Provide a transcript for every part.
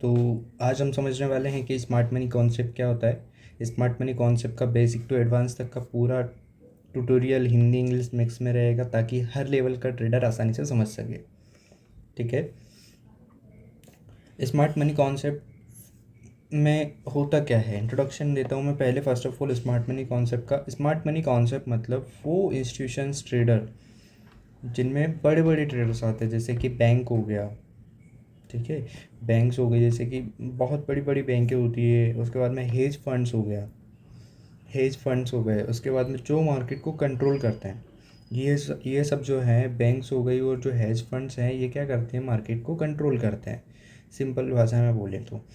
तो आज हम समझने वाले हैं कि स्मार्ट मनी कॉन्सेप्ट क्या होता है। स्मार्ट मनी कॉन्सेप्ट का बेसिक टू एडवांस तक का पूरा ट्यूटोरियल हिंदी इंग्लिश मिक्स में रहेगा ताकि हर लेवल का ट्रेडर आसानी से समझ सके। ठीक है, स्मार्ट मनी कॉन्सेप्ट में होता क्या है, इंट्रोडक्शन देता हूँ मैं पहले। First of all smart money concept का, स्मार्ट मनी कॉन्सेप्ट मतलब वो इंस्टीट्यूशंस ट्रेडर जिनमें बड़े बड़े ट्रेडर्स आते हैं, जैसे कि बैंक हो गया। ठीक है, बैंक्स हो गई, जैसे कि बहुत बड़ी बड़ी बैंकें होती है। उसके बाद में हेज फंड्स हो गया, हेज फंड्स हो गए। उसके बाद में जो मार्केट को कंट्रोल करते हैं, ये सब जो हैं बैंक्स हो गई और जो हेज फंड्स हैं, ये क्या करते हैं, मार्केट को कंट्रोल करते हैं, सिंपल भाषा में बोले तो।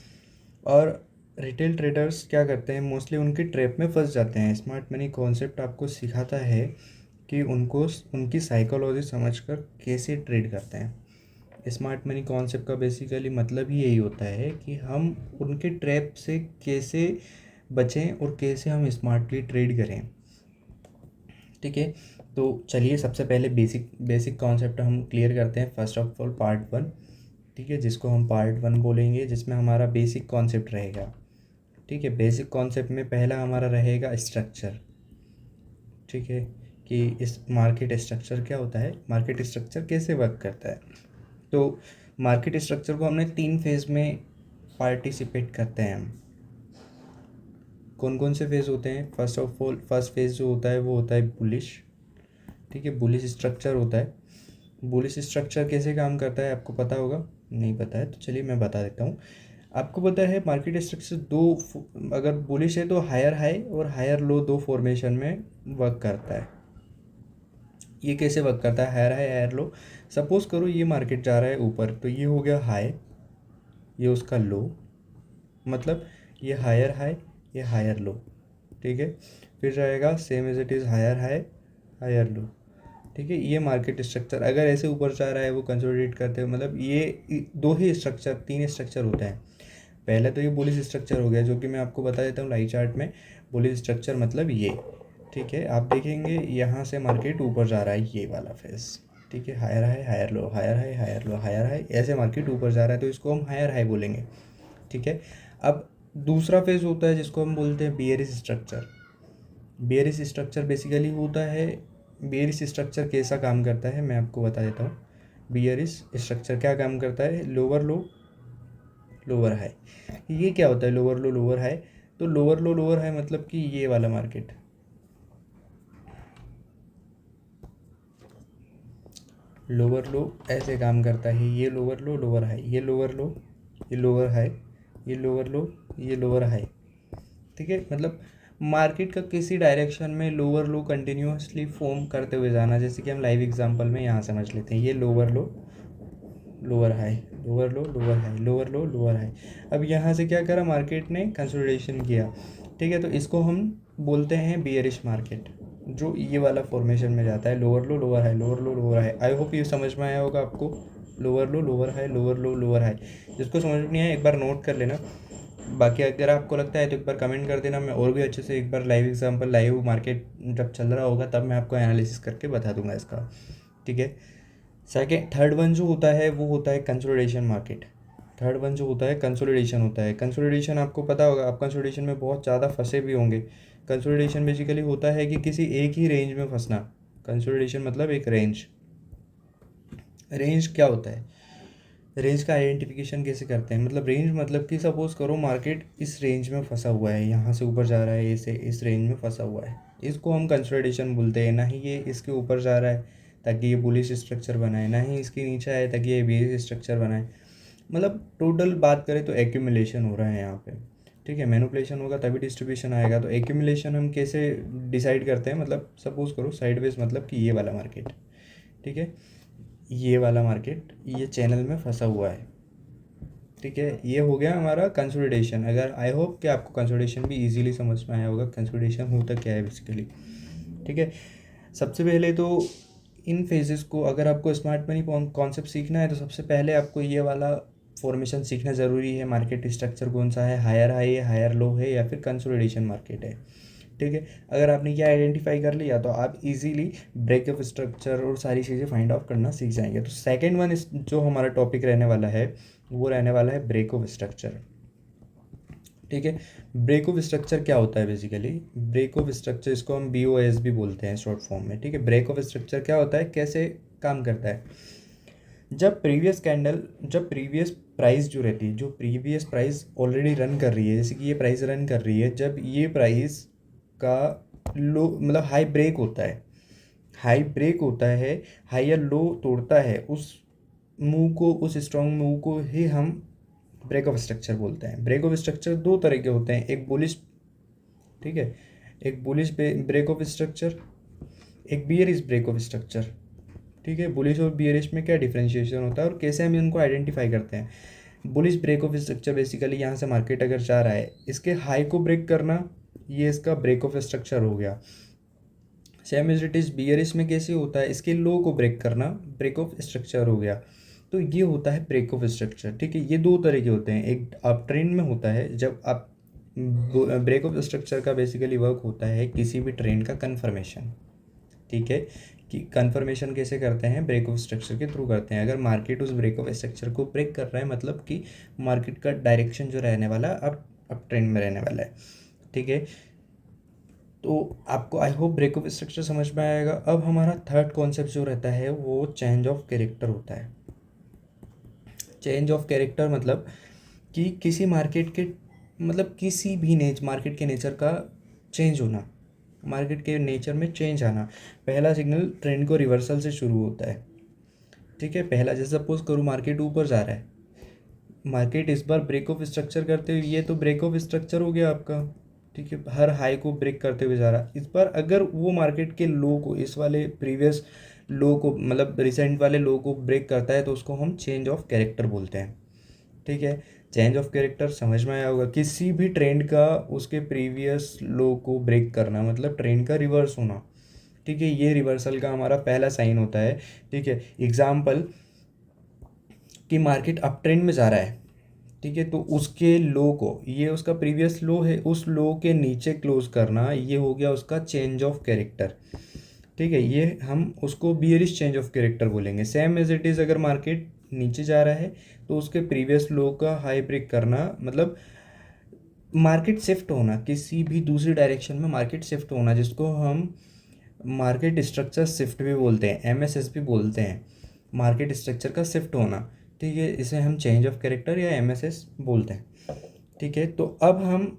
और रिटेल ट्रेडर्स क्या करते हैं, मोस्टली उनकी ट्रैप में फंस जाते हैं। स्मार्ट मनी कॉन्सेप्ट आपको सिखाता है कि उनको उनकी साइकोलॉजी समझकर कैसे ट्रेड करते हैं। स्मार्ट मनी कॉन्सेप्ट का बेसिकली मतलब ही यही होता है कि हम उनके ट्रैप से कैसे बचें और कैसे हम स्मार्टली ट्रेड करें। ठीक है, तो चलिए सबसे पहले बेसिक बेसिक कॉन्सेप्ट हम क्लियर करते हैं। First of all part one, ठीक है, जिसको हम पार्ट वन बोलेंगे, जिसमें हमारा बेसिक कॉन्सेप्ट रहेगा। ठीक है, बेसिक कॉन्सेप्ट में पहला हमारा रहेगा स्ट्रक्चर। ठीक है, कि इस मार्केट स्ट्रक्चर क्या होता है, मार्केट स्ट्रक्चर कैसे वर्क करता है। तो मार्केट स्ट्रक्चर को हमने 3 फेज़ में पार्टिसिपेट करते हैं हम। कौन कौन से फेज़ होते हैं, first of all first phase जो होता है वो होता है बुलिश। ठीक है, बुलिश स्ट्रक्चर होता है। बुलिश स्ट्रक्चर कैसे काम करता है आपको पता होगा, नहीं पता है तो चलिए मैं बता देता हूँ। आपको पता है मार्केट स्ट्रक्चर अगर बुलिश है तो हायर हाई और हायर लो 2 फॉर्मेशन में वर्क करता है। ये कैसे वर्क करता है, higher high higher low. Suppose करो ये मार्केट जा रहा है ऊपर, तो ये हो गया हाई, ये उसका लो, मतलब ये हायर हाई, ये हायर लो। ठीक है, फिर जाएगा same as it is higher high higher low. ठीक है, ये मार्केट स्ट्रक्चर अगर ऐसे ऊपर जा रहा है वो कंसोलिडेट करते हैं, मतलब ये 2 ही स्ट्रक्चर 3 स्ट्रक्चर होते हैं। पहले तो ये बुलिश स्ट्रक्चर हो गया, जो कि मैं आपको बता देता हूँ लाइव चार्ट में। बुलिश स्ट्रक्चर मतलब ये, ठीक है, आप देखेंगे यहाँ से मार्केट ऊपर जा रहा है, ये वाला फेस। ठीक है, higher high higher low, higher high higher low, higher high, ऐसे मार्केट ऊपर जा रहा है तो इसको हम हायर हाई बोलेंगे। ठीक है, अब दूसरा फेज होता है जिसको हम बोलते हैं bearish structure. Bearish structure basically होता है, बियरिश स्ट्रक्चर कैसा काम करता है मैं आपको बता देता हूँ। बियरिश स्ट्रक्चर क्या काम करता है, लोअर लो लोअर हाई। ये क्या होता है लोअर लो लोअर हाई, तो लोअर लो लोअर हाई मतलब कि ये वाला मार्केट, लोअर लो ऐसे काम करता है। ये लोअर लो लोअर हाई, ये लोअर लो, ये लोअर हाई, ये लोअर लो, ये लोअर हाई। ठीक है, मतलब मार्केट का किसी डायरेक्शन में लोअर लो कंटिन्यूसली फॉर्म करते हुए जाना। जैसे कि हम लाइव एग्जांपल में यहाँ समझ लेते हैं, ये लोअर लो लोअर हाई, लोअर लो लोअर हाई, लोअर लो लोअर हाई। अब यहाँ से क्या करा मार्केट ने, कंसोलिडेशन किया। ठीक है, तो इसको हम बोलते हैं बियरिश मार्केट, जो ये वाला फॉर्मेशन में जाता है, lower low lower high, lower low lower high. I hope ये समझ में आया होगा आपको, लोअर लो लोअर हाई, लोअर लो लोअर हाई। जिसको समझ में नहीं आया एक बार नोट कर लेना, बाकी अगर आपको लगता है तो एक बार कमेंट कर देना। मैं और भी अच्छे से एक बार लाइव एग्जांपल, लाइव मार्केट जब चल रहा होगा तब मैं आपको एनालिसिस करके बता दूंगा इसका। ठीक है, सेकेंड थर्ड वन जो होता है वो होता है कंसोलिडेशन मार्केट। थर्ड वन जो होता है कंसोलिडेशन होता है। कंसोलिडेशन आपको पता होगा, आप कंसोलिडेशन में बहुत ज़्यादा फंसे भी होंगे। कंसोलिडेशन बेसिकली होता है कि किसी एक ही रेंज में फंसना। कंसोलिडेशन मतलब एक रेंज। रेंज क्या होता है, रेंज का आइडेंटिफिकेशन कैसे करते हैं, मतलब रेंज मतलब कि सपोज करो मार्केट इस रेंज में फंसा हुआ है, यहाँ से ऊपर जा रहा है, इसे इस रेंज में फंसा हुआ है, इसको हम कंसोलिडेशन बोलते हैं। ना ही ये इसके ऊपर जा रहा है ताकि ये बुलिश स्ट्रक्चर बनाए, ना ही इसके नीचे आए ताकि ये बेरिश स्ट्रक्चर बनाए। मतलब टोटल बात करें तो एक्यूमुलेशन हो रहा है यहाँ पे। ठीक है, मैनिपुलेशन होगा तभी डिस्ट्रीब्यूशन आएगा। तो एक्यूमुलेशन हम कैसे डिसाइड करते हैं, मतलब सपोज करो साइडवेज, मतलब कि ये वाला मार्केट, ठीक है, ये वाला मार्केट ये चैनल में फंसा हुआ है। ठीक है, ये हो गया हमारा कंसोलिडेशन। अगर आई होप कि आपको कंसोलिडेशन भी इजीली समझ में आया होगा, कंसोलिडेशन होता क्या है बेसिकली। ठीक है, सबसे पहले तो इन फेजेस को अगर आपको स्मार्ट मनी कॉन्सेप्ट सीखना है तो सबसे पहले आपको ये वाला फॉर्मेशन सीखना ज़रूरी है। मार्केट स्ट्रक्चर कौन सा है, हायर हाई है, हायर लो है, या फिर कंसोलिडेशन मार्केट है। ठीक है, अगर आपने क्या आइडेंटिफाई कर लिया तो आप इजीली ब्रेकअप स्ट्रक्चर और सारी चीज़ें फाइंड आउट करना सीख जाएंगे। तो सेकंड वन जो हमारा टॉपिक रहने वाला है वो रहने वाला है ब्रेक ऑफ स्ट्रक्चर। ठीक है, ब्रेक ऑफ स्ट्रक्चर क्या होता है बेसिकली? ब्रेक ऑफ स्ट्रक्चर, इसको हम BOS भी बोलते हैं शॉर्ट फॉर्म में। ठीक है, ब्रेक ऑफ स्ट्रक्चर क्या होता है, कैसे काम करता है? जब प्रीवियस प्राइस जो रहती है, जो प्रीवियस प्राइस ऑलरेडी रन कर रही है, जैसे कि ये प्राइस रन कर रही है, जब ये प्राइस का लो मतलब हाई ब्रेक होता है, हाई या लो तोड़ता है, उस मूव को, उस स्ट्रॉन्ग मूव को ही हम ब्रेक ऑफ स्ट्रक्चर बोलते हैं। ब्रेक ऑफ स्ट्रक्चर दो तरह के होते हैं, एक बुलिश, ठीक है, एक बुलिश ब्रेक ऑफ स्ट्रक्चर, एक बियरिश ब्रेक ऑफ स्ट्रक्चर। ठीक है, बुलिश और बियरिश में क्या डिफरेंशिएशन होता है और कैसे हम इनको आइडेंटिफाई करते हैं? Bullish break of structure basically यहाँ से मार्केट अगर जा रहा है, इसके हाई को ब्रेक करना, ये इसका ब्रेक ऑफ स्ट्रक्चर हो गया। Same as it is bearish में कैसे होता है, इसके लो को ब्रेक करना ब्रेक ऑफ स्ट्रक्चर हो गया। तो ये होता है ब्रेक ऑफ स्ट्रक्चर। ठीक है, ये दो तरह के होते हैं, एक आप ट्रेंड में होता है, जब आप ब्रेक ऑफ स्ट्रक्चर का बेसिकली वर्क होता है किसी भी ट्रेंड का कन्फर्मेशन। ठीक है, कि कन्फर्मेशन कैसे करते हैं? ब्रेक ऑफ स्ट्रक्चर के थ्रू करते हैं। अगर मार्केट उस ब्रेक ऑफ स्ट्रक्चर को ब्रेक कर रहा है, मतलब कि मार्केट का डायरेक्शन जो रहने वाला अब ट्रेंड में रहने वाला है। ठीक है, तो आपको I hope break of structure समझ में आएगा। अब हमारा थर्ड कॉन्सेप्ट जो रहता है वो चेंज ऑफ कैरेक्टर होता है। चेंज ऑफ कैरेक्टर मतलब कि किसी मार्केट के, मतलब किसी भी मार्केट के नेचर का चेंज होना, मार्केट के नेचर में चेंज आना। पहला सिग्नल ट्रेंड को रिवर्सल से शुरू होता है। ठीक है, पहला, जैसे सपोज करूँ मार्केट ऊपर जा रहा है, मार्केट इस बार ब्रेक ऑफ स्ट्रक्चर करते हुए, ये तो ब्रेक ऑफ स्ट्रक्चर हो गया आपका। ठीक है, हर हाई को ब्रेक करते हुए जा रहा है। इस बार अगर वो मार्केट के लो को, इस वाले प्रीवियस लो को, मतलब रिसेंट वाले लो को ब्रेक करता है, तो उसको हम चेंज ऑफ कैरेक्टर बोलते हैं। ठीक है, चेंज ऑफ कैरेक्टर समझ में आया होगा, किसी भी ट्रेंड का उसके प्रीवियस लो को ब्रेक करना, मतलब ट्रेंड का रिवर्स होना। ठीक है, ये रिवर्सल का हमारा पहला साइन होता है। ठीक है, एग्जाम्पल कि मार्केट अप ट्रेंड में जा रहा है, ठीक है, तो उसके लो को, ये उसका प्रीवियस लो है, उस लो के नीचे क्लोज करना, ये हो गया उसका चेंज ऑफ कैरेक्टर। ठीक है, ये हम उसको बियरिश चेंज ऑफ कैरेक्टर बोलेंगे। सेम एज इट इज़, अगर मार्केट नीचे जा रहा है तो उसके प्रीवियस लो का हाई ब्रेक करना, मतलब मार्केट शिफ्ट होना, किसी भी दूसरी डायरेक्शन में मार्केट शिफ्ट होना, जिसको हम मार्केट स्ट्रक्चर शिफ्ट भी बोलते हैं, MSS भी बोलते हैं, मार्केट स्ट्रक्चर का शिफ्ट होना। ठीक है, इसे हम चेंज ऑफ कैरेक्टर या MSS बोलते हैं। ठीक है, तो अब हम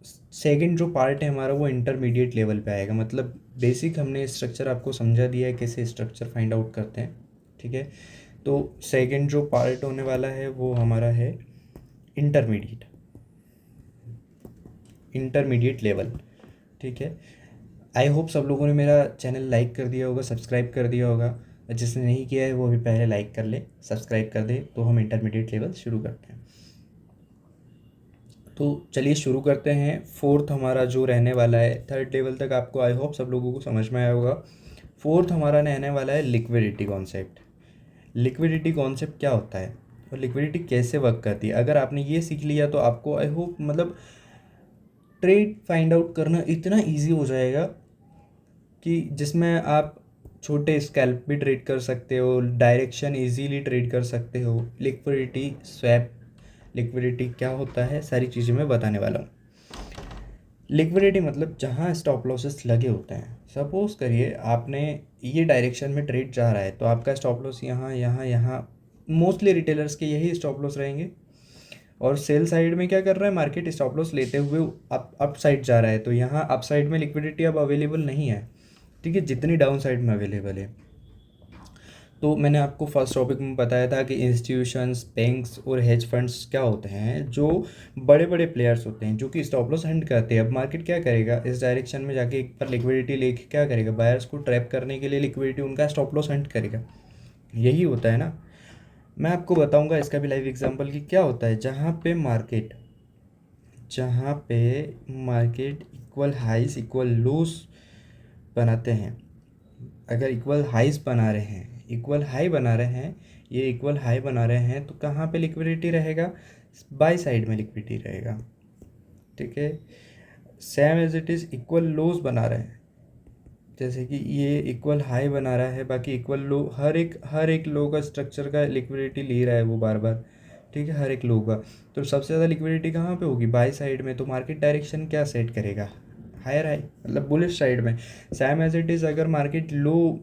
सेकंड जो पार्ट है हमारा, वो इंटरमीडिएट लेवल पे आएगा। मतलब बेसिक हमने स्ट्रक्चर आपको समझा दिया है, कैसे स्ट्रक्चर फाइंड आउट करते हैं। ठीक है, तो सेकंड जो पार्ट होने वाला है वो हमारा है इंटरमीडिएट लेवल। ठीक है, आई होप सब लोगों ने मेरा चैनल लाइक कर दिया होगा, सब्सक्राइब कर दिया होगा। जिसने नहीं किया है वो भी पहले लाइक कर ले, सब्सक्राइब कर दे। तो हम इंटरमीडिएट लेवल शुरू करते हैं। तो चलिए शुरू करते हैं। फोर्थ हमारा जो रहने वाला है, थर्ड लेवल तक आपको आई होप सब लोगों को समझ में आया होगा। फोर्थ हमारा रहने वाला है लिक्विडिटी कॉन्सेप्ट। लिक्विडिटी कॉन्सेप्ट क्या होता है और लिक्विडिटी कैसे वर्क करती है, अगर आपने ये सीख लिया तो आपको आई होप मतलब ट्रेड फाइंड आउट करना इतना ईजी हो जाएगा कि जिसमें आप छोटे स्कैल्प भी ट्रेड कर सकते हो, डायरेक्शन इजीली ट्रेड कर सकते हो। लिक्विडिटी स्वैप, लिक्विडिटी क्या होता है, सारी चीज़ें मैं बताने वाला हूँ। लिक्विडिटी मतलब जहाँ स्टॉप लॉसेस लगे होते हैं। सपोज करिए आपने ये डायरेक्शन में ट्रेड जा रहा है, तो आपका स्टॉप लॉस यहाँ यहाँ यहाँ, मोस्टली रिटेलर्स के यही स्टॉप लॉस रहेंगे। और सेल साइड में क्या कर रहा है मार्केट, स्टॉप लॉस लेते हुए अप साइड जा रहा है, तो यहाँ अप साइड में लिक्विडिटी अब अवेलेबल नहीं है। ठीक है, जितनी डाउन साइड में अवेलेबल है। तो मैंने आपको फर्स्ट टॉपिक में बताया था कि इंस्टीट्यूशंस, बैंक्स और हेज फंड्स क्या होते हैं, जो बड़े बड़े प्लेयर्स होते हैं जो कि स्टॉप लॉस हंट करते हैं। अब मार्केट क्या करेगा, इस डायरेक्शन में जाके एक पर लिक्विडिटी लेके क्या करेगा, बायर्स को ट्रैप करने के लिए लिक्विडिटी उनका स्टॉप लॉस हंट करेगा। यही होता है ना। मैं आपको बताऊंगा इसका भी लाइव एग्जांपल कि क्या होता है। जहाँ पे मार्केट इक्वल हाइस इक्वल लोस बनाते हैं, अगर इक्वल हाइस बना रहे हैं, इक्वल हाई बना रहे हैं, ये इक्वल हाई बना रहे हैं, तो कहाँ पे लिक्विडिटी रहेगा, बाई साइड में लिक्विडिटी रहेगा। ठीक है, same as it is equal lows बना रहे हैं, जैसे कि ये इक्वल हाई बना रहा है, बाकी इक्वल लो, हर एक लो का स्ट्रक्चर का लिक्विडिटी ले रहा है वो बार बार। ठीक है, हर एक लो का। तो सबसे ज़्यादा लिक्विडिटी कहाँ पे होगी? बाई साइड में। तो मार्केट डायरेक्शन क्या सेट करेगा? हायर हाई, मतलब बुलिश साइड में। सेम एज इट इज़, अगर मार्केट लो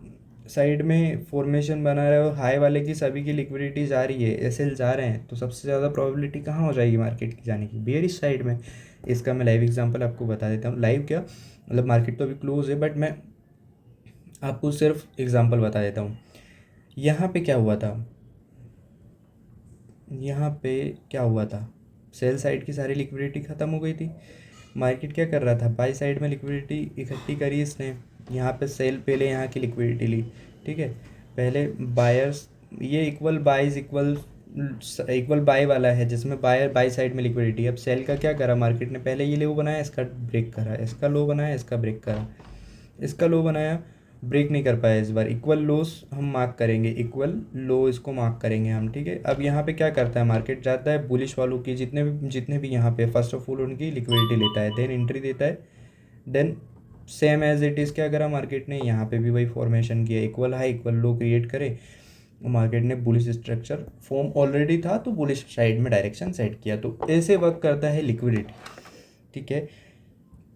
साइड में फॉर्मेशन बना रहा है और हाई वाले की सभी की लिक्विडिटी जा रही है, एसएल जा रहे हैं, तो सबसे ज़्यादा प्रोबेबिलिटी कहाँ हो जाएगी मार्केट की जाने की? बेयरिश साइड में। इसका मैं लाइव एग्जांपल आपको बता देता हूँ। लाइव क्या, मतलब मार्केट तो अभी क्लोज है, बट मैं आपको सिर्फ एग्जांपल बता देता हूँ। यहाँ पे क्या हुआ था, यहाँ पे क्या हुआ था, सेल साइड की सारी लिक्विडिटी ख़त्म हो गई थी। मार्केट क्या कर रहा था, बाई साइड में लिक्विडिटी इकट्ठी करी इसने। यहाँ पे सेल पहले यहाँ की लिक्विडिटी ली, ठीक है। पहले बायर्स, ये इक्वल बाइज इक्वल बाय वाला है, जिसमें बायर बाई साइड में लिक्विडिटी। अब सेल का क्या करा मार्केट ने, पहले ये लो बनाया, इसका ब्रेक करा, इसका लो बनाया, इसका ब्रेक करा, इसका लो बनाया, ब्रेक नहीं कर पाया। इस बार इक्वल लोस हम मार्क करेंगे, इक्वल लो इसको मार्क करेंगे हम, ठीक है। अब यहाँ पे क्या करता है मार्केट, जाता है बुलिश वालों की जितने भी यहाँ पे फर्स्ट ऑफ ऑल उनकी लिक्विडिटी लेता है, देन एंट्री देता है। Then same as it is क्या करा मार्केट ने, यहाँ पे भी वही फॉर्मेशन किया, इक्वल हाई इक्वल लो क्रिएट करे। मार्केट ने बुलिश स्ट्रक्चर फॉर्म ऑलरेडी था, तो बुलिश साइड में डायरेक्शन सेट किया। तो ऐसे वर्क करता है लिक्विडिटी, ठीक है।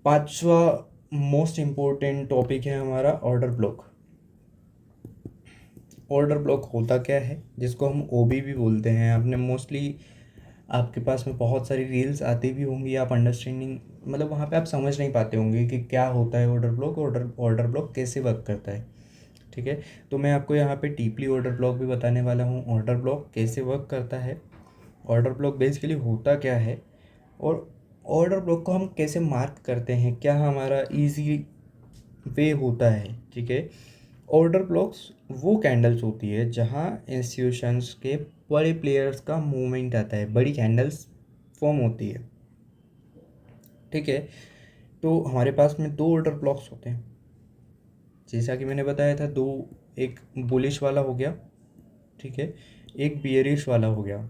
पांचवा मोस्ट इम्पोर्टेंट टॉपिक है हमारा ऑर्डर ब्लॉक। ऑर्डर ब्लॉक होता क्या है, जिसको हम ओबी भी बोलते हैं। आपने मोस्टली, आपके पास में बहुत सारी रील्स आती भी होंगी, आप अंडरस्टैंडिंग, मतलब वहाँ पे आप समझ नहीं पाते होंगे कि क्या होता है ऑर्डर ब्लॉक, ऑर्डर ब्लॉक कैसे वर्क करता है, ठीक है। तो मैं आपको यहाँ पे डीपली ऑर्डर ब्लॉक भी बताने वाला हूँ, ऑर्डर ब्लॉक कैसे वर्क करता है, ऑर्डर ब्लॉक बेसिकली होता क्या है, और ऑर्डर ब्लॉक को हम कैसे मार्क करते हैं, क्या हमारा इजी वे होता है, ठीक है। ऑर्डर ब्लॉक्स वो कैंडल्स होती है जहाँ इंस्टीट्यूशंस के बड़े प्लेयर्स का मूवमेंट आता है, बड़ी कैंडल्स फॉर्म होती है, ठीक है। तो हमारे पास में दो ऑर्डर ब्लॉक्स होते हैं, जैसा कि मैंने बताया था, दो, एक बुलिश वाला हो गया, ठीक है, एक बियरिश वाला हो गया,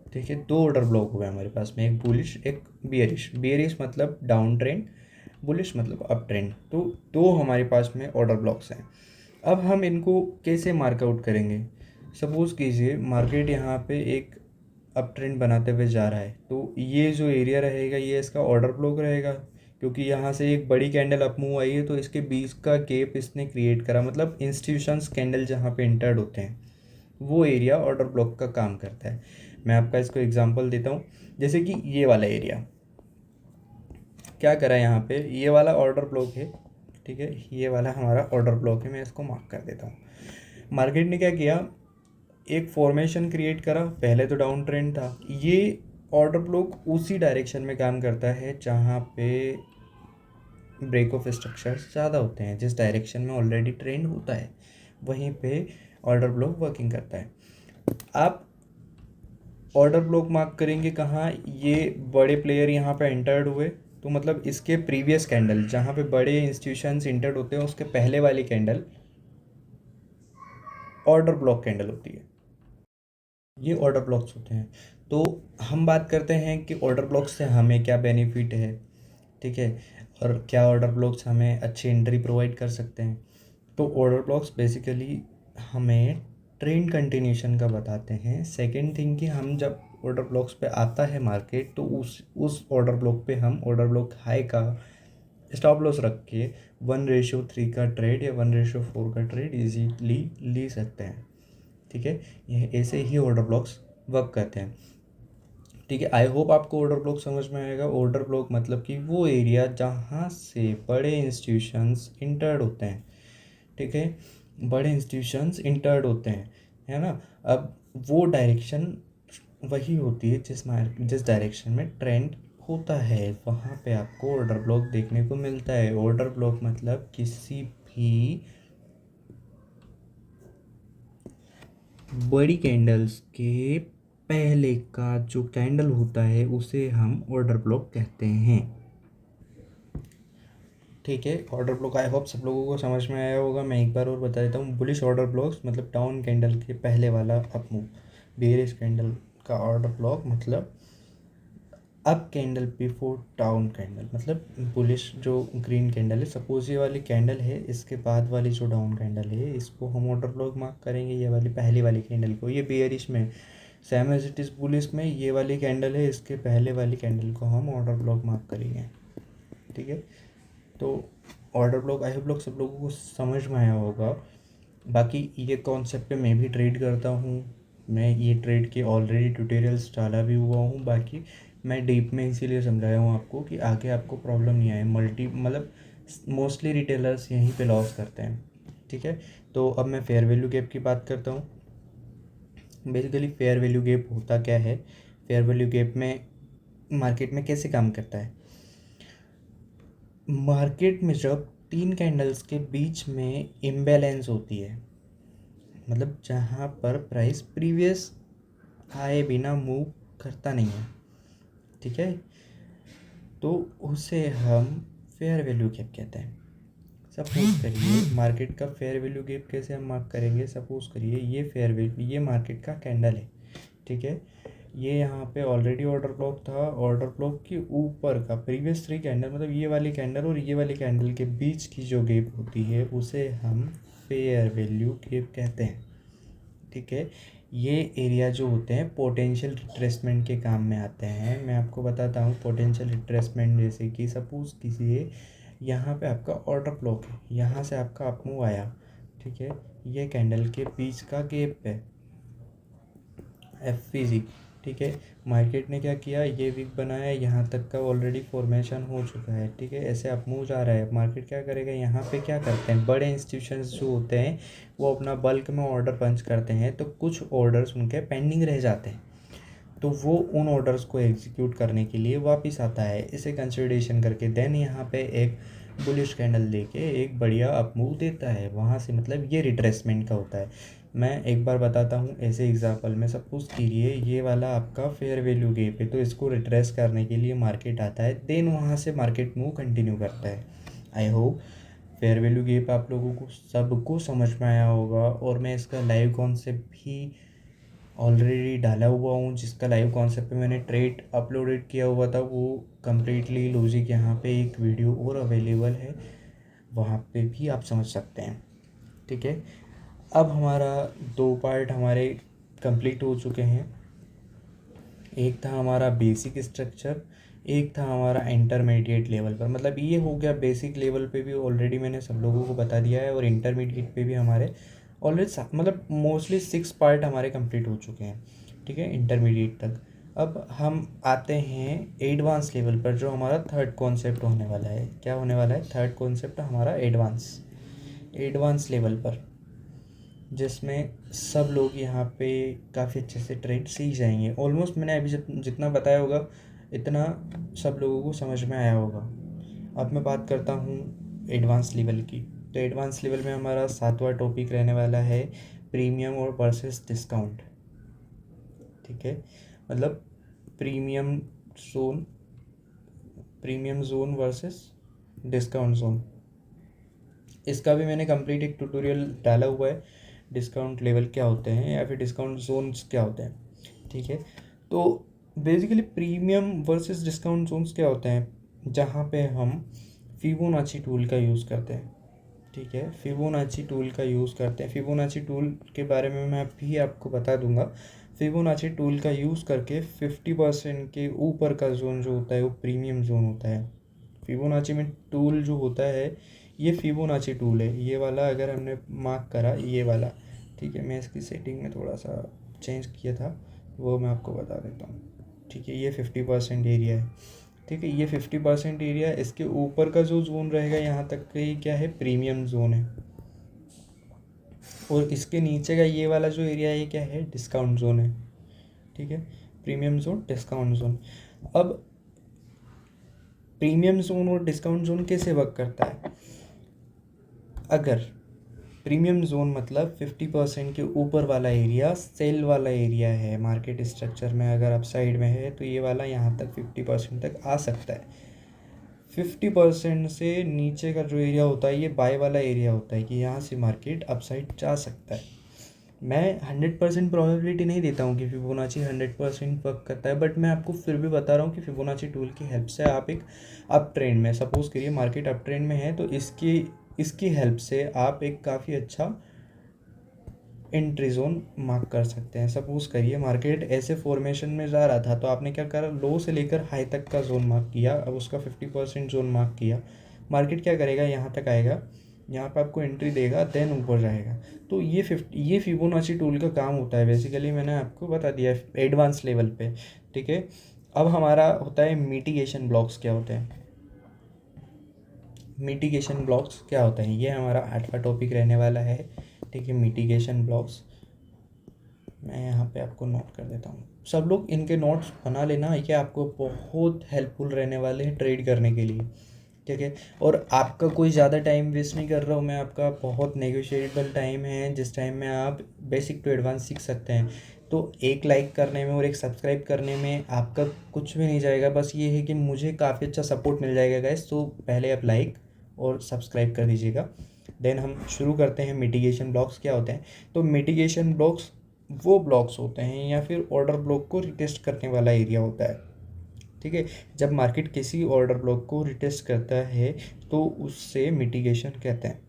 ठीक है। दो ऑर्डर ब्लॉक हो गए हमारे पास में, एक बुलिश एक बियरिश। बियरिश मतलब डाउन ट्रेंड, बुलिश मतलब अप ट्रेंड। तो दो हमारे पास में ऑर्डर ब्लॉक्स हैं। अब हम इनको कैसे मार्कआउट करेंगे? सपोज़ कीजिए मार्केट यहाँ पे एक अप ट्रेंड बनाते हुए जा रहा है, तो ये जो एरिया रहेगा ये इसका ऑर्डर ब्लॉक रहेगा, क्योंकि यहाँ से एक बड़ी कैंडल अप मूव आई है, तो इसके बीच का गैप इसने क्रिएट करा, मतलब इंस्टीट्यूशंस कैंडल जहाँ पे इंटर्ड होते हैं वो एरिया ऑर्डर ब्लॉक का काम करता है। मैं आपका इसको एग्जांपल देता हूँ, जैसे कि ये वाला एरिया क्या करा, यहाँ पे ये वाला ऑर्डर ब्लॉक है, ठीक है, ये वाला हमारा ऑर्डर ब्लॉक है। मैं इसको मार्क कर देता हूँ। मार्केट ने क्या किया, एक फॉर्मेशन क्रिएट करा, पहले तो डाउन ट्रेंड था। ये ऑर्डर ब्लॉक उसी डायरेक्शन में काम करता है जहाँ पे ब्रेक ऑफ स्ट्रक्चर्स ज़्यादा होते हैं, जिस डायरेक्शन में ऑलरेडी ट्रेंड होता है वहीं पे ऑर्डर ब्लॉक वर्किंग करता है। आप ऑर्डर ब्लॉक मार्क करेंगे कहाँ, ये बड़े प्लेयर यहाँ पे एंटर्ड हुए, तो मतलब इसके प्रीवियस कैंडल जहाँ पे बड़े इंस्टीट्यूशंस इंटर्ड होते हैं उसके पहले वाली कैंडल ऑर्डर ब्लॉक कैंडल होती है। ये ऑर्डर ब्लॉक्स होते हैं। तो हम बात करते हैं कि ऑर्डर ब्लॉक्स से हमें क्या बेनिफिट है, ठीक है, और क्या ऑर्डर ब्लॉक्स हमें अच्छी एंट्री प्रोवाइड कर सकते हैं। तो ऑर्डर ब्लॉक्स बेसिकली हमें ट्रेंड कंटिन्यूशन का बताते हैं। सेकंड थिंग कि हम जब ऑर्डर ब्लॉक्स पे आता है मार्केट, तो उस ऑर्डर ब्लॉक पे हम ऑर्डर ब्लॉक हाई का स्टॉप लॉस रख के 1:3 का ट्रेड या 1:4 का ट्रेड इजीली ले सकते हैं, ठीक है। यह ऐसे ही ऑर्डर ब्लॉक्स वर्क करते हैं, ठीक है। आई होप आपको ऑर्डर ब्लॉक समझ में आएगा। ऑर्डर ब्लॉक मतलब कि वो एरिया जहाँ से बड़े इंस्टीट्यूशंस इंटर्ड होते हैं, ठीक है, बड़े इंस्टीट्यूशंस इंटर्ड होते हैं, है ना। अब वो डायरेक्शन वही होती है जिस डायरेक्शन में ट्रेंड होता है, वहाँ पे आपको ऑर्डर ब्लॉक देखने को मिलता है। ऑर्डर ब्लॉक मतलब किसी भी बड़ी कैंडल्स के पहले का जो कैंडल होता है उसे हम ऑर्डर ब्लॉक कहते हैं, ठीक है। ऑर्डर ब्लॉक आई होप सब लोगों को समझ में आया होगा। मैं एक बार और बता देता हूँ। बुलिश ऑर्डर ब्लॉक्स मतलब डाउन कैंडल के पहले वाला अप मूव। बेयरिश कैंडल का ऑर्डर ब्लॉक मतलब up candle before down candle, मतलब बुलिश जो ग्रीन कैंडल है, सपोज ये वाली कैंडल है, इसके बाद वाली जो डाउन कैंडल है इसको हम ऑर्डर ब्लॉक मार्क करेंगे, ये वाली पहली वाली कैंडल को। ये बेयरिश में same as it is bullish में ये वाली कैंडल है, इसके पहले वाली कैंडल को हम ऑर्डर ब्लॉक मार्क करेंगे। ठीक है, तो ऑर्डर ब्लॉक आई होप सब लोगों को समझ में आया होगा। बाकी ये कॉन्सेप्ट पे मैं भी ट्रेड करता हूँ, मैं ये ट्रेड के ऑलरेडी ट्यूटोरियल्स डाला भी हुआ हूँ। बाकी मैं डीप में इसीलिए समझाया हूँ आपको कि आगे आपको प्रॉब्लम नहीं आए। मतलब मोस्टली रिटेलर्स यहीं पे लॉस करते हैं। ठीक है, तो अब मैं फेयर वैल्यू गैप की बात करता हूँ। बेसिकली फेयर वैल्यू गैप होता क्या है, फेयर वैल्यू गैप में मार्केट में कैसे काम करता है। मार्केट में जब तीन कैंडल्स के बीच में इम्बैलेंस होती है, मतलब जहाँ पर प्राइस प्रीवियस आए बिना मूव करता नहीं है, ठीक है, तो उसे हम फेयर वैल्यू गैप कहते हैं। सपोज करिए मार्केट का फेयर वैल्यू गैप कैसे हम मार्क करेंगे। सपोज करिए ये मार्केट का कैंडल है, ठीक है, ये यहाँ पे ऑलरेडी ऑर्डर ब्लॉक था। ऑर्डर ब्लॉक के ऊपर का प्रीवियस थ्री कैंडल, मतलब ये वाली कैंडल और ये वाली कैंडल के बीच की जो गैप होती है उसे हम फेयर वैल्यू गैप कहते हैं। ठीक है, ये एरिया जो होते हैं पोटेंशियल रिट्रेसमेंट के काम में आते हैं। मैं आपको बताता हूँ पोटेंशियल रिट्रेसमेंट, जैसे कि सपोज कीजिए यहाँ पे आपका ऑर्डर ब्लॉक है, यहाँ से आपका अप मूव आया, ठीक है, ये कैंडल के बीच का गैप है FVG। ठीक है, मार्केट ने क्या किया, ये वीक बनाया, यहाँ तक का ऑलरेडी फॉर्मेशन हो चुका है। ठीक है, ऐसे अप मूव जा रहा है। मार्केट क्या करेगा, यहाँ पे क्या करते हैं बड़े इंस्टीट्यूशंस जो होते हैं वो अपना बल्क में ऑर्डर पंच करते हैं, तो कुछ ऑर्डर्स उनके पेंडिंग रह जाते हैं, तो वो उन ऑर्डर्स को एग्जीक्यूट करने के लिए वापस आता है। इसे कंसिडरेशन करके देन यहाँ पे एक बुलिश कैंडल लेके एक बढ़िया अप मूव देता है वहाँ से, मतलब ये रिट्रेसमेंट का होता है। मैं एक बार बताता हूँ ऐसे एग्जांपल में। सपोज कीजिए ये वाला आपका फेयर वैल्यू गैप है, तो इसको रिट्रेस करने के लिए मार्केट आता है, देन वहाँ से मार्केट मूव कंटिन्यू करता है। I hope fair value gap आप लोगों को सबको समझ में आया होगा, और मैं इसका लाइव कॉन्सेप्ट भी ऑलरेडी डाला हुआ हूँ, जिसका लाइव कॉन्सेप्ट पे मैंने ट्रेड अपलोडेड किया हुआ था। वो कम्प्लीटली लॉजिक यहाँ पे एक वीडियो और अवेलेबल है, वहाँ पे भी आप समझ सकते हैं। ठीक है, अब हमारा दो पार्ट हमारे कंप्लीट हो चुके हैं। एक था हमारा बेसिक स्ट्रक्चर, एक था हमारा इंटरमीडिएट लेवल पर। मतलब ये हो गया बेसिक लेवल पे भी ऑलरेडी मैंने सब लोगों को बता दिया है, और इंटरमीडिएट पे भी हमारे ऑलरेडी मतलब मोस्टली 6 पार्ट हमारे कंप्लीट हो चुके हैं। ठीक है, इंटरमीडिएट तक। अब हम आते हैं एडवांस लेवल पर, जो हमारा थर्ड कॉन्सेप्ट होने वाला है। क्या होने वाला है, थर्ड कॉन्सेप्ट हमारा एडवांस लेवल पर, जिसमें सब लोग यहाँ पे काफ़ी अच्छे से ट्रेड सीख जाएंगे। ऑलमोस्ट मैंने अभी जितना बताया होगा इतना सब लोगों को समझ में आया होगा। अब मैं बात करता हूँ एडवांस लेवल की। तो एडवांस लेवल में हमारा 7वां टॉपिक रहने वाला है प्रीमियम और वर्सेस डिस्काउंट। ठीक है, मतलब premium zone versus discount zone. इसका भी मैंने कंप्लीट एक ट्यूटोरियल डाला हुआ है, डिस्काउंट लेवल क्या होते हैं या फिर डिस्काउंट जोन्स क्या होते हैं। ठीक है, तो basically premium versus discount zones क्या होते हैं, जहाँ पे हम फिबोनाची टूल का यूज़ करते हैं। ठीक है, फिबोनाची टूल का यूज़ करते हैं। फिबोनाची टूल के बारे में मैं भी आपको बता दूंगा। फिबोनाची टूल का यूज़ करके 50% के ऊपर का जोन जो होता है वो प्रीमियम जोन होता है। फिबोनाची में टूल जो होता है ये फिबोनाची टूल है, ये वाला अगर हमने मार्क करा ये वाला। ठीक है, मैं इसकी सेटिंग में थोड़ा सा चेंज किया था, वो मैं आपको बता देता हूँ। ठीक है, ये 50% एरिया है। ठीक है, ये 50% एरिया, इसके ऊपर का जो जोन रहेगा यहाँ तक का ये क्या है, प्रीमियम जोन है, और इसके नीचे का ये वाला जो एरिया है ये क्या है, डिस्काउंट जोन है। ठीक है, प्रीमियम जोन, डिस्काउंट जोन। अब प्रीमियम जोन और डिस्काउंट जोन कैसे वर्क करता है। अगर प्रीमियम जोन मतलब 50% के ऊपर वाला एरिया सेल वाला एरिया है मार्केट स्ट्रक्चर में, अगर आप साइड में है तो ये वाला यहाँ तक 50% तक आ सकता है। 50% से नीचे का जो एरिया होता है ये बाय वाला एरिया होता है, कि यहाँ से मार्केट अपसाइड जा सकता है। मैं 100% प्रोबेबिलिटी नहीं देता हूँ कि फिबोनाची 100% वर्क करता है, बट मैं आपको फिर भी बता रहा हूँ कि फिबोनाची टूल की हेल्प से आप एक अप ट्रेंड में, सपोज करिए मार्केट अप ट्रेंड में है, तो इसकी हेल्प से आप एक काफ़ी अच्छा एंट्री जोन मार्क कर सकते हैं। सपोज करिए मार्केट ऐसे फॉर्मेशन में जा रहा था, तो आपने क्या करा, लो से लेकर हाई तक का जोन मार्क किया, अब उसका 50% जोन मार्क किया। मार्केट क्या करेगा, यहाँ तक आएगा, यहाँ पे आपको एंट्री देगा, देन ऊपर जाएगा। तो ये फिबोनाची टूल का काम होता है बेसिकली, मैंने आपको बता दिया एडवांस लेवल पे। ठीक है, अब हमारा होता है मिटिगेशन ब्लॉक्स क्या होते हैं। मिटिगेशन ब्लॉक्स क्या होते हैं, ये हमारा 8वां टॉपिक रहने वाला है। ठीक है, मिटिगेशन ब्लॉक्स मैं यहाँ पे आपको नोट कर देता हूँ। सब लोग इनके नोट्स बना लेना, ये आपको बहुत हेल्पफुल रहने वाले हैं ट्रेड करने के लिए। ठीक है, और आपका कोई ज़्यादा टाइम वेस्ट नहीं कर रहा हूँ मैं, आपका बहुत नेगोशिएबल टाइम है जिस टाइम में आप बेसिक टू एडवांस सीख सकते हैं। तो एक लाइक करने में और एक सब्सक्राइब करने में आपका कुछ भी नहीं जाएगा, बस ये है कि मुझे काफ़ी अच्छा सपोर्ट मिल जाएगा गाइस। तो पहले आप लाइक और सब्सक्राइब कर दीजिएगा। देन हम शुरू करते हैं। मिटिगेशन ब्लॉक्स क्या होते हैं, तो मिटिगेशन ब्लॉक्स वो ब्लॉक्स होते हैं या फिर ऑर्डर ब्लॉक को रिटेस्ट करने वाला एरिया होता है। ठीक है, जब मार्केट किसी ऑर्डर ब्लॉक को रिटेस्ट करता है तो उससे मिटिगेशन कहते हैं।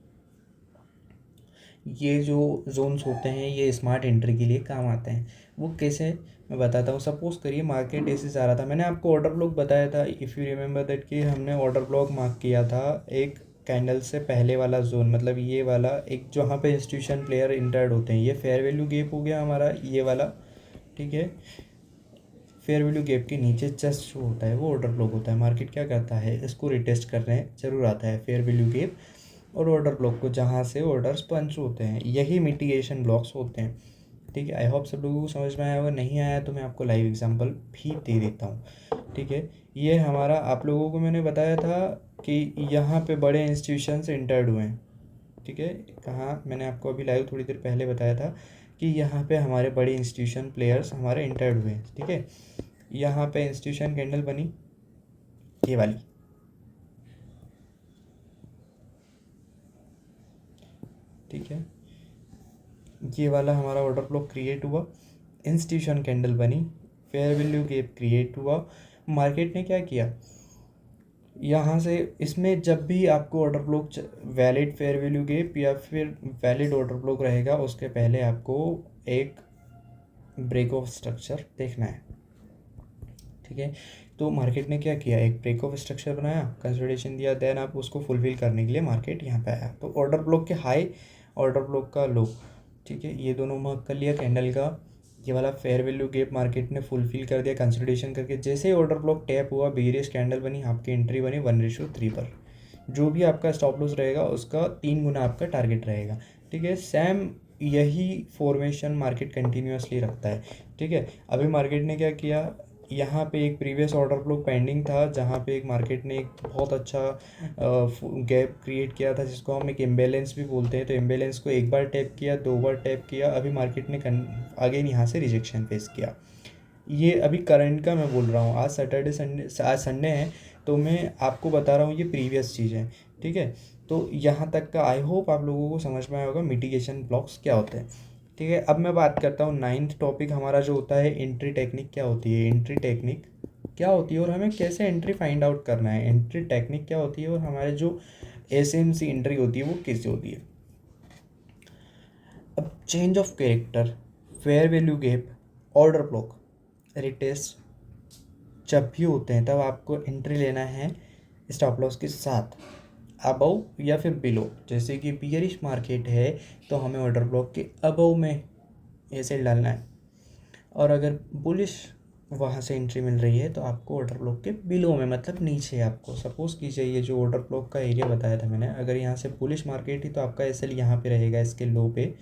ये जो जोन्स होते हैं ये स्मार्ट एंट्री के लिए काम आते हैं। वो कैसे, मैं बताता हूँ। सपोज करिए मार्केट ऐसे जा रहा था, मैंने आपको ऑर्डर ब्लॉक बताया था, इफ़ यू रिमेंबर दैट, कि हमने ऑर्डर ब्लॉक मार्क किया था एक कैंडल से पहले वाला जोन, मतलब ये वाला एक जहाँ पे इंस्टीट्यूशन प्लेयर इंटर्ड होते हैं। ये फेयर वैल्यू गैप हो गया हमारा ये वाला। ठीक है, फेयर वैल्यू गैप के नीचे जस्ट जो होता है वो ऑर्डर ब्लॉक होता है। मार्केट क्या करता है, इसको रिटेस्ट करने जरूर आता है, फेयर वैल्यू गैप और ऑर्डर ब्लॉक को, जहाँ से ऑर्डर्स पंच होते हैं, यही मिटिगेशन ब्लॉक्स होते हैं। ठीक है, आई होप सब लोगों को समझ में आया होगा, नहीं आया तो मैं आपको लाइव एग्जांपल भी दे देता हूँ। ठीक है, ये हमारा आप लोगों को मैंने बताया था कि यहाँ पे बड़े इंस्टीट्यूशंस इंटर्ड हुए हैं। ठीक है, कहाँ, मैंने आपको अभी लाइव थोड़ी देर पहले बताया था कि यहाँ पे हमारे बड़े इंस्टीट्यूशन प्लेयर्स हमारे इंटर्ड हुए हैं। ठीक है, यहाँ पे इंस्टीट्यूशन कैंडल बनी ये वाली। ठीक है, ये वाला हमारा ऑर्डर ब्लॉक क्रिएट हुआ, इंस्टीट्यूशन कैंडल बनी, फेयर वैल्यू गैप क्रिएट हुआ। मार्केट ने क्या किया, यहाँ से इसमें जब भी आपको order block valid fair value gap या फिर वैलिड ऑर्डर ब्लॉक रहेगा, उसके पहले आपको एक ब्रेक ऑफ स्ट्रक्चर देखना है। ठीक है, तो मार्केट ने क्या किया, एक ब्रेक ऑफ स्ट्रक्चर बनाया, कंसोलिडेशन दिया, देन आप उसको फुलफिल करने के लिए मार्केट यहाँ पे आया। तो ऑर्डर ब्लॉक के हाई, ऑर्डर ब्लॉक का लो, ठीक है, ये दोनों मार्क कर लिया कैंडल का। ये वाला फेयर वैल्यू गैप मार्केट ने फुलफिल कर दिया कंसोलिडेशन करके। जैसे ही ऑर्डर ब्लॉक टैप हुआ, बेयरिश कैंडल बनी, आपकी एंट्री बनी 1:3 पर। जो भी आपका स्टॉप लॉस रहेगा उसका 3 गुना आपका टारगेट रहेगा। ठीक है, सेम यही फॉर्मेशन मार्केट कंटिन्यूसली रखता है। ठीक है, अभी मार्केट ने क्या किया, यहाँ पे एक प्रीवियस ऑर्डर ब्लॉक पेंडिंग था, जहाँ पे एक मार्केट ने एक बहुत अच्छा गैप क्रिएट किया था, जिसको हम एक इम्बेलेंस भी बोलते हैं। तो इम्बेलेंस को एक बार टैप किया, 2 बार टैप किया, अभी मार्केट ने अगेन यहाँ से रिजेक्शन फेस किया। ये अभी करंट का मैं बोल रहा हूँ, आज सैटरडे संडे, आज संडे है, तो मैं आपको बता रहा हूँ ये प्रीवियस चीज़ है। ठीक है, तो यहाँ तक का आई होप आप लोगों को समझ में आया होगा मिटिगेशन ब्लॉक्स क्या होते हैं। ठीक है, अब मैं बात करता हूँ 9th टॉपिक हमारा जो होता है, एंट्री टेक्निक क्या होती है। एंट्री टेक्निक क्या होती है और हमें कैसे एंट्री फाइंड आउट करना है, एंट्री टेक्निक क्या होती है और हमारे जो एसएमसी एंट्री होती है वो कैसे होती है। अब change of character, fair value gap, order block, retest जब भी होते हैं तब आपको एंट्री लेना है स्टॉप लॉस के साथ, अबव या फिर बिलो। जैसे कि बियरिश मार्केट है तो हमें ऑर्डर ब्लॉक के अबव में ऐसे डालना है, और अगर बुलिश वहाँ से एंट्री मिल रही है तो आपको ऑर्डर ब्लॉक के बिलो में, मतलब नीचे आपको। सपोज कीजिए ये जो ऑर्डर ब्लॉक का एरिया बताया था मैंने, अगर यहाँ से बुलिश मार्केट है तो आपका एसएल यहाँ पे रहेगा इसके लो पे,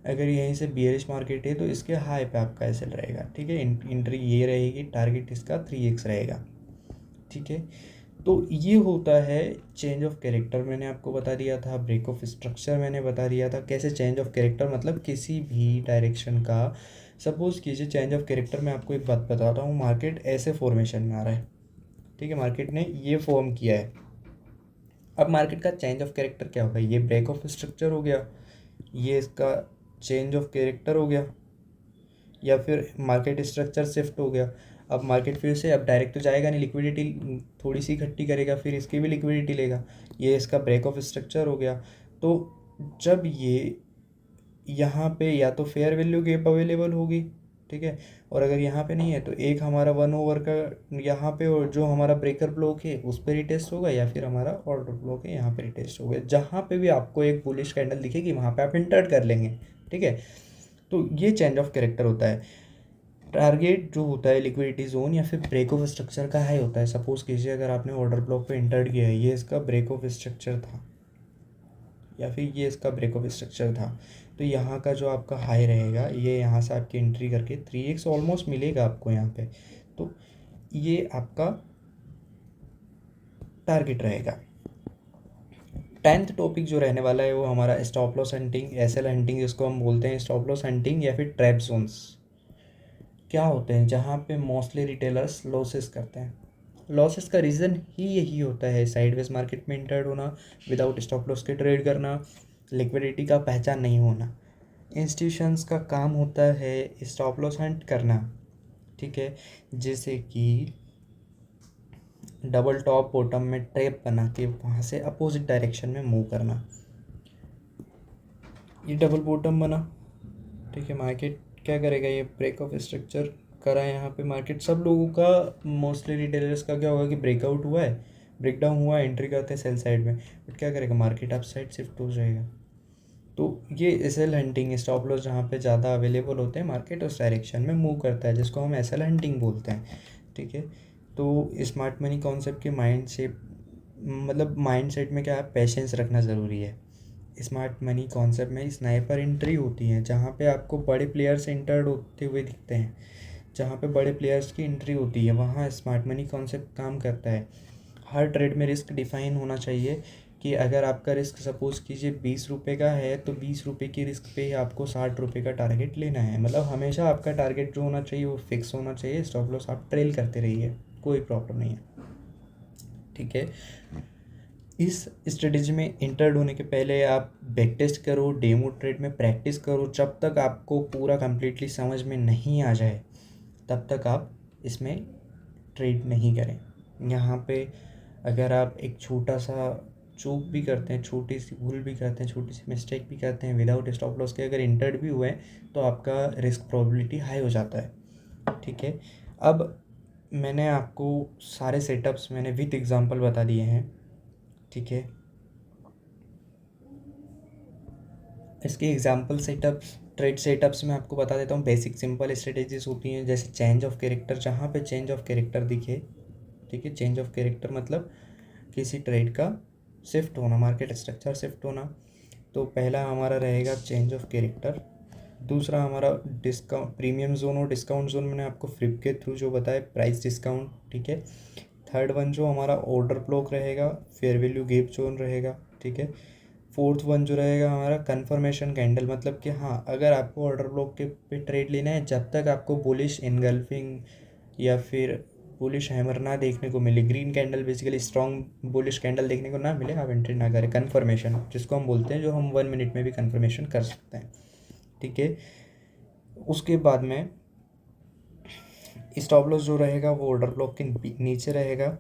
अगर यहीं से बियरिश मार्केट है तो इसके हाई पे आपका एसएल रहेगा। ठीक है, एंट्री ये रहेगी, टारगेट इसका 3x रहेगा। ठीक है, तो ये होता है चेंज ऑफ कैरेक्टर, मैंने आपको बता दिया था। ब्रेक ऑफ स्ट्रक्चर मैंने बता दिया था। कैसे चेंज ऑफ कैरेक्टर, मतलब किसी भी डायरेक्शन का, सपोज कीजिए चेंज ऑफ कैरेक्टर में आपको एक बात बताता हूँ, मार्केट ऐसे फॉर्मेशन में आ रहा है। ठीक है, मार्केट ने ये फॉर्म किया है। अब मार्केट का चेंज ऑफ कैरेक्टर क्या होगा, ये ब्रेक ऑफ स्ट्रक्चर हो गया, ये इसका चेंज ऑफ कैरेक्टर हो गया, या फिर मार्केट स्ट्रक्चर शिफ्ट हो गया। अब मार्केट फिर से, अब डायरेक्ट तो जाएगा नहीं, लिक्विडिटी थोड़ी सी इकट्ठी करेगा, फिर इसकी भी लिक्विडिटी लेगा, ये इसका ब्रेक ऑफ स्ट्रक्चर हो गया। तो जब ये यहाँ पे या तो फेयर वैल्यू गैप अवेलेबल होगी, ठीक है, और अगर यहाँ पे नहीं है तो एक हमारा 1 ओवर का यहाँ पे, और जो हमारा ब्रेकर ब्लॉक है उस पर रिटेस्ट होगा, या फिर हमारा ऑर्डर ब्लॉक है यहाँ पे रिटेस्ट होगा। जहाँ पे भी आपको एक बुलिश कैंडल दिखेगी वहाँ पे आप इंटर कर लेंगे, ठीक है। तो ये चेंज ऑफ कैरेक्टर होता है। टारगेट जो होता है लिक्विडिटी जोन या फिर ब्रेक ऑफ स्ट्रक्चर का हाई होता है। सपोज कीजिए अगर आपने ऑर्डर ब्लॉक पे इंटर किया है, ये इसका ब्रेक ऑफ स्ट्रक्चर था या फिर ये इसका ब्रेक ऑफ स्ट्रक्चर था, तो यहाँ का जो आपका हाई रहेगा, ये यहाँ से आपकी एंट्री करके 3x ऑलमोस्ट मिलेगा आपको यहाँ पे। तो ये आपका टारगेट रहेगा। 10th टॉपिक जो रहने वाला है वो हमारा stop loss hunting, SL hunting जिसको हम बोलते हैं, स्टॉप लॉस हंटिंग या फिर ट्रैप जोन्स क्या होते हैं, जहाँ पे मोस्टली रिटेलर्स लॉसेस करते हैं। लॉसेस का रीज़न ही यही होता है, साइडवेज मार्केट में इंटर्ड होना, विदाउट स्टॉप लॉस के ट्रेड करना, लिक्विडिटी का पहचान नहीं होना। इंस्टीट्यूशंस का काम होता है स्टॉप लॉस हंट करना, ठीक है, जैसे कि डबल टॉप बॉटम में ट्रैप बना के वहाँ से अपोजिट डायरेक्शन में मूव करना। ये डबल बॉटम बना, ठीक है, मार्केट क्या करेगा, ये ब्रेक ऑफ स्ट्रक्चर करा यहाँ पे मार्केट, सब लोगों का मोस्टली रिटेलर्स का क्या होगा कि ब्रेकआउट हुआ है, ब्रेकडाउन हुआ है, एंट्री करते हैं सेल साइड में, बट क्या करेगा मार्केट अप साइड शिफ्ट हो जाएगा। तो ये एसएल हंटिंग, स्टॉप लॉस जहाँ पे ज़्यादा अवेलेबल होते हैं मार्केट उस डायरेक्शन में मूव करता है, जिसको हम एसएल हंटिंग बोलते हैं, ठीक है। तो स्मार्ट मनी कॉन्सेप्ट के माइंड सेट, मतलब माइंड सेट में क्या है, पेशेंस रखना ज़रूरी है। स्मार्ट मनी कॉन्सेप्ट में स्नाइपर एंट्री होती है, जहाँ पे आपको बड़े प्लेयर्स इंटर्ड होते हुए दिखते हैं, जहाँ पे बड़े प्लेयर्स की एंट्री होती है वहाँ स्मार्ट मनी कॉन्सेप्ट काम करता है। हर ट्रेड में रिस्क डिफाइन होना चाहिए कि अगर आपका रिस्क सपोज कीजिए 20 रुपये का है, तो 20 रुपये की रिस्क पे ही आपको 60 रुपये का टारगेट लेना है। मतलब हमेशा आपका टारगेट जो होना चाहिए वो फिक्स होना चाहिए। स्टॉप लॉस आप ट्रेल करते रहिए, कोई प्रॉब्लम नहीं है, ठीक है। इस स्ट्रेटेजी में इंटर्ड होने के पहले आप बैक टेस्ट करो, डेमो ट्रेड में प्रैक्टिस करो, जब तक आपको पूरा कंप्लीटली समझ में नहीं आ जाए तब तक आप इसमें ट्रेड नहीं करें। यहाँ पे अगर आप एक छोटा सा चूक भी करते हैं, छोटी सी भूल भी करते हैं, छोटी सी मिस्टेक भी करते हैं, विदाउट स्टॉप लॉस के अगर इंटर्ड भी हुए तो आपका रिस्क प्रोबेबिलिटी हाई हो जाता है, ठीक है। अब मैंने आपको सारे सेटअप्स मैंने विद एग्जांपल बता दिए हैं, ठीक है। इसके एग्जांपल सेटअप्स, ट्रेड सेटअप्स में आपको बता देता हूँ। बेसिक सिंपल स्ट्रेटेजीज होती हैं, जैसे चेंज ऑफ कैरेक्टर, जहाँ पे चेंज ऑफ कैरेक्टर दिखे, ठीक है। चेंज ऑफ कैरेक्टर मतलब किसी ट्रेड का शिफ्ट होना, मार्केट स्ट्रक्चर शिफ्ट होना। तो पहला हमारा रहेगा चेंज ऑफ कैरेक्टर। दूसरा हमारा डिस्काउंट, प्रीमियम जोन और डिस्काउंट जोन मैंने आपको फ्लिप के थ्रू जो बताया, प्राइस डिस्काउंट, ठीक है। थर्ड वन जो हमारा ऑर्डर ब्लॉक रहेगा, फेयर वैल्यू गैप जोन रहेगा, ठीक है। फोर्थ वन जो रहेगा हमारा कन्फर्मेशन कैंडल, मतलब कि हाँ अगर आपको ऑर्डर ब्लॉक के पे ट्रेड लेना है, जब तक आपको बुलिश इनगल्फिंग या फिर बुलिश हैमर ना देखने को मिले, green candle basically strong bullish candle देखने को ना मिले, आप एंट्री ना करें। कन्फर्मेशन जिसको हम बोलते हैं, जो हम 1 मिनट में भी कन्फर्मेशन कर सकते हैं, ठीक है। उसके बाद में स्टॉप लॉस जो रहेगा वो ऑर्डर ब्लॉक के नीचे रहेगा,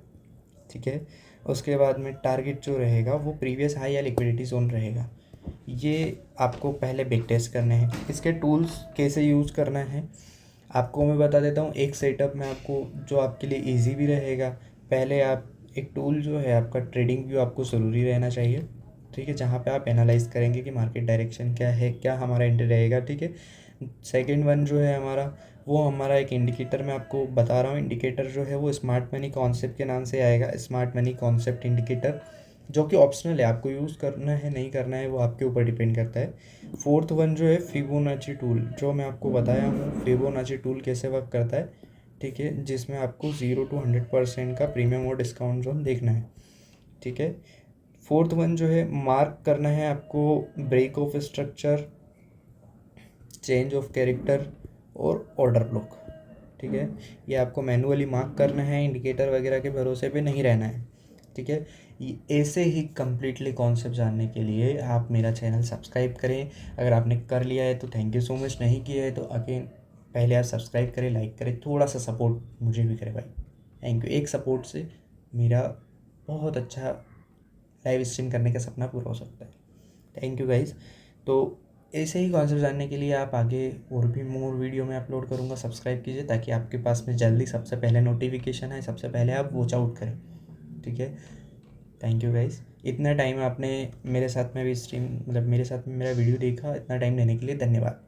ठीक है। उसके बाद में टारगेट जो रहेगा वो प्रीवियस हाई या लिक्विडिटी जोन रहेगा। ये आपको पहले बैक टेस्ट करने हैं। इसके टूल्स कैसे यूज़ करना है आपको मैं बता देता हूँ। एक सेटअप में आपको जो आपके लिए इजी भी रहेगा, पहले आप एक टूल जो है आपका ट्रेडिंग व्यू आपको ज़रूरी रहना चाहिए, ठीक है, जहाँ पे आप एनालाइज करेंगे कि मार्केट डायरेक्शन क्या है, क्या हमारा एंट्री रहेगा, ठीक है। सेकंड वन जो है हमारा, वो हमारा एक इंडिकेटर मैं आपको बता रहा हूँ। इंडिकेटर जो है वो स्मार्ट मनी कॉन्सेप्ट के नाम से आएगा, स्मार्ट मनी कॉन्सेप्ट इंडिकेटर, जो कि ऑप्शनल है, आपको यूज़ करना है नहीं करना है वो आपके ऊपर डिपेंड करता है। फोर्थ वन जो है फिबोनाची टूल, जो मैं आपको बताया हूँ फिबोनाची टूल कैसे वर्क करता है, ठीक है, जिसमें आपको 0 to 100% का प्रीमियम और डिस्काउंट जोन देखना है, ठीक है। फोर्थ वन जो है मार्क करना है आपको break of structure, change of character और ऑर्डर ब्लॉक, ठीक है। ये आपको मैनुअली मार्क करना है, इंडिकेटर वगैरह के भरोसे पे नहीं रहना है, ठीक है। ऐसे ही कम्प्लीटली कॉन्सेप्ट जानने के लिए आप मेरा चैनल सब्सक्राइब करें। अगर आपने कर लिया है तो थैंक यू सो मच, नहीं किया है तो अगेन पहले आप सब्सक्राइब करें, लाइक करें, थोड़ा सा सपोर्ट मुझे भी करें भाई, थैंक यू। एक सपोर्ट से मेरा बहुत अच्छा लाइव स्ट्रीम करने का सपना पूरा हो सकता है। Thank you guys. तो ऐसे ही कॉन्सेप्ट जानने के लिए आप आगे और भी मोर वीडियो में अपलोड करूँगा, सब्सक्राइब कीजिए ताकि आपके पास में जल्दी सबसे पहले नोटिफिकेशन आए, सबसे पहले आप वॉच आउट करें। ठीक है, थैंक यू गाइस, इतना टाइम आपने मेरे साथ में भी स्ट्रीम मतलब मेरे साथ में मेरा वीडियो देखा, इतना टाइम देने के लिए धन्यवाद।